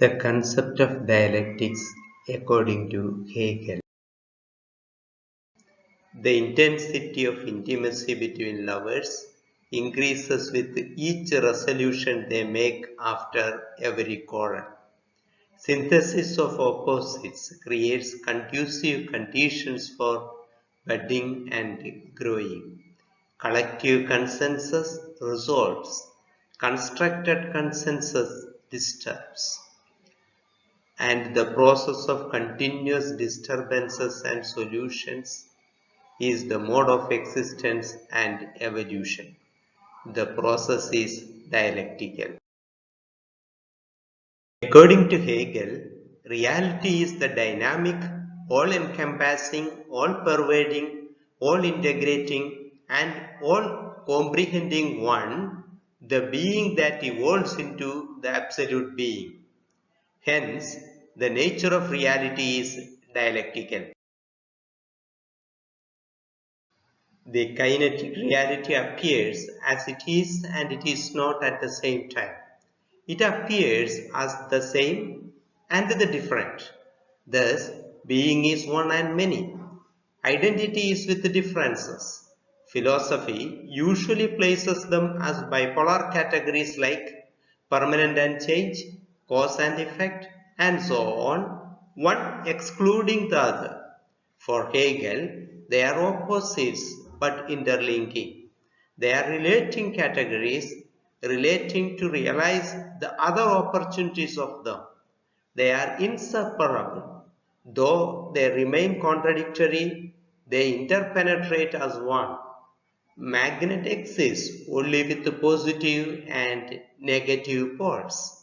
The concept of dialectics, according to Hegel. The intensity of intimacy between lovers increases with each resolution they make after every quarrel. Synthesis of opposites creates conducive conditions for budding and growing. Collective consensus resolves. Constructed consensus disturbs. And the process of continuous disturbances and solutions is the mode of existence and evolution. The process is dialectical. According to Hegel, reality is the dynamic, all-encompassing, all-pervading, all-integrating, and all-comprehending one, the being that evolves into the absolute being. Hence, the nature of reality is dialectical. The kinetic reality appears as it is and it is not at the same time. It appears as the same and the different. Thus, being is one and many. Identity is with differences. Philosophy usually places them as bipolar categories like permanent and change, cause and effect, and so on, one excluding the other. For Hegel, they are opposites but interlinking. They are relating categories relating to realize the other opportunities of them. They are inseparable. Though they remain contradictory, they interpenetrate as one. Magnet exists only with the positive and negative poles.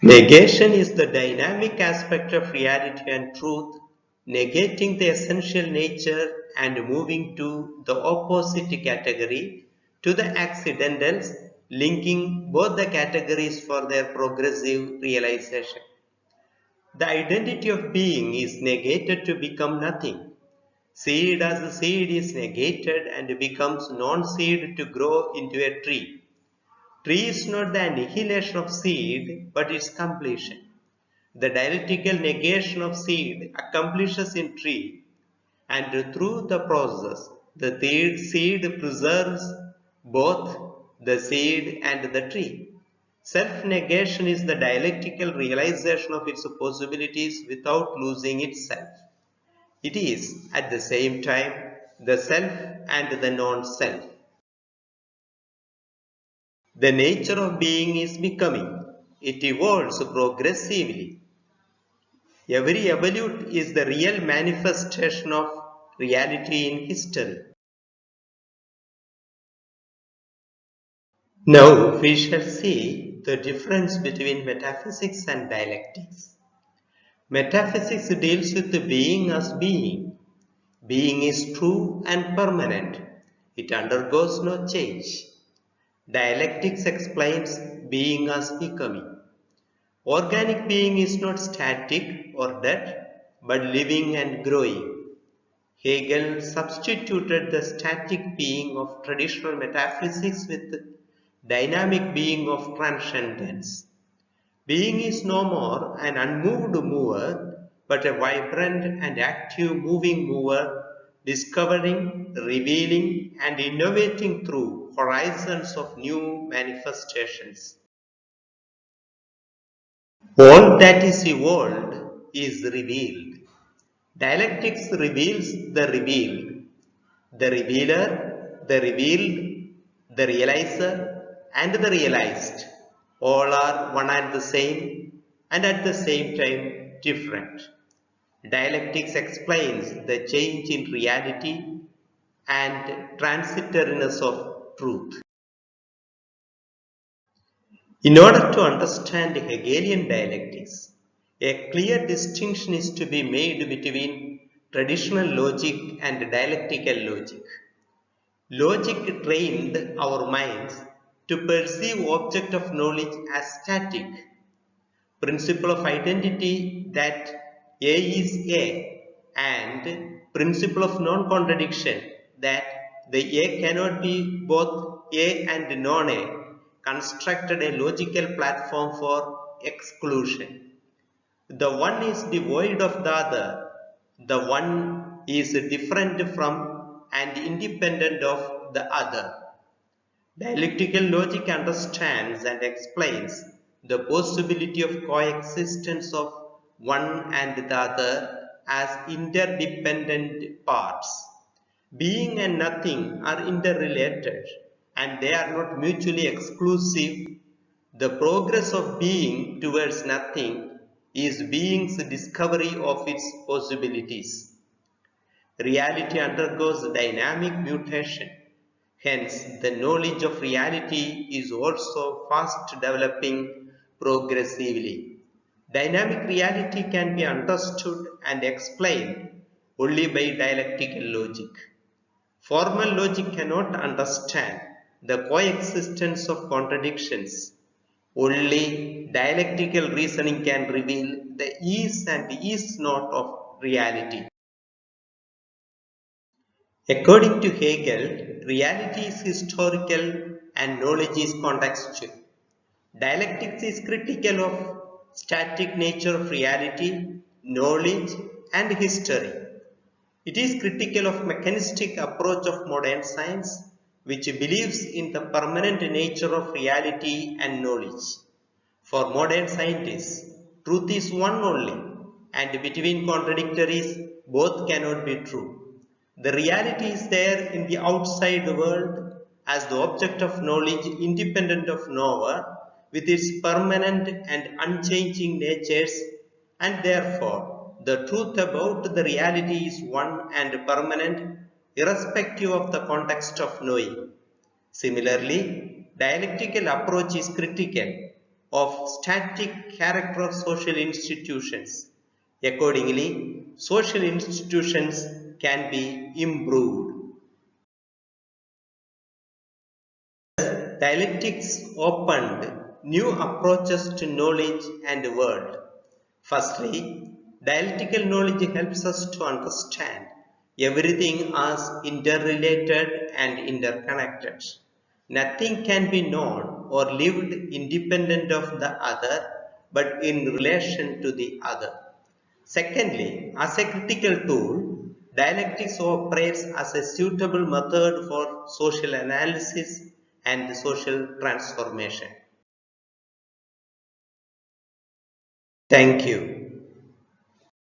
Negation is the dynamic aspect of reality and truth, negating the essential nature and moving to the opposite category, to the accidentals, linking both the categories for their progressive realization. The identity of being is negated to become nothing. Seed as a seed is negated and becomes non-seed to grow into a tree. Tree is not the annihilation of seed, but its completion. The dialectical negation of seed accomplishes in tree, and through the process, the seed preserves both the seed and the tree. Self-negation is the dialectical realization of its possibilities without losing itself. It is, at the same time, the self and the non-self. The nature of being is becoming. It evolves progressively. Every evolute is the real manifestation of reality in history. Now we shall see the difference between metaphysics and dialectics. Metaphysics deals with the being as being. Being is true and permanent. It undergoes no change. Dialectics explains being as becoming. Organic being is not static or dead, but living and growing. Hegel substituted the static being of traditional metaphysics with the dynamic being of transcendence. Being is no more an unmoved mover, but a vibrant and active moving mover, discovering, revealing, and innovating through horizons of new manifestations. All that is evolved is revealed. Dialectics reveals the revealed. The revealer, the revealed, the realizer, and the realized all are one and the same, and at the same time different. Dialectics explains the change in reality and transitoriness of truth. In order to understand Hegelian dialectics, a clear distinction is to be made between traditional logic and dialectical logic. Logic trained our minds to perceive object of knowledge as static. Principle of identity that A is A, and principle of non-contradiction that the A cannot be both A and non-A constructed a logical platform for exclusion. The one is devoid of the other. The one is different from and independent of the other. Dialectical logic understands and explains the possibility of coexistence of one and the other as interdependent parts. Being and nothing are interrelated and they are not mutually exclusive. The progress of being towards nothing is being's discovery of its possibilities. Reality undergoes dynamic mutation. Hence, the knowledge of reality is also fast developing progressively. Dynamic reality can be understood and explained only by dialectical logic. Formal logic cannot understand the coexistence of contradictions. Only dialectical reasoning can reveal the is and is not of reality. According to Hegel, reality is historical and knowledge is contextual. Dialectics is critical of static nature of reality, knowledge, and history. It is critical of mechanistic approach of modern science, which believes in the permanent nature of reality and knowledge. For modern scientists, truth is one only, and between contradictories, both cannot be true. The reality is there in the outside world as the object of knowledge independent of knower, with its permanent and unchanging natures, and therefore the truth about the reality is one and permanent, irrespective of the context of knowing. Similarly, dialectical approach is critical of static character of social institutions. Accordingly, social institutions can be improved. Dialectics opened new approaches to knowledge and world. Firstly, dialectical knowledge helps us to understand everything as interrelated and interconnected. Nothing can be known or lived independent of the other, but in relation to the other. Secondly, as a critical tool, dialectics operates as a suitable method for social analysis and social transformation. Thank you.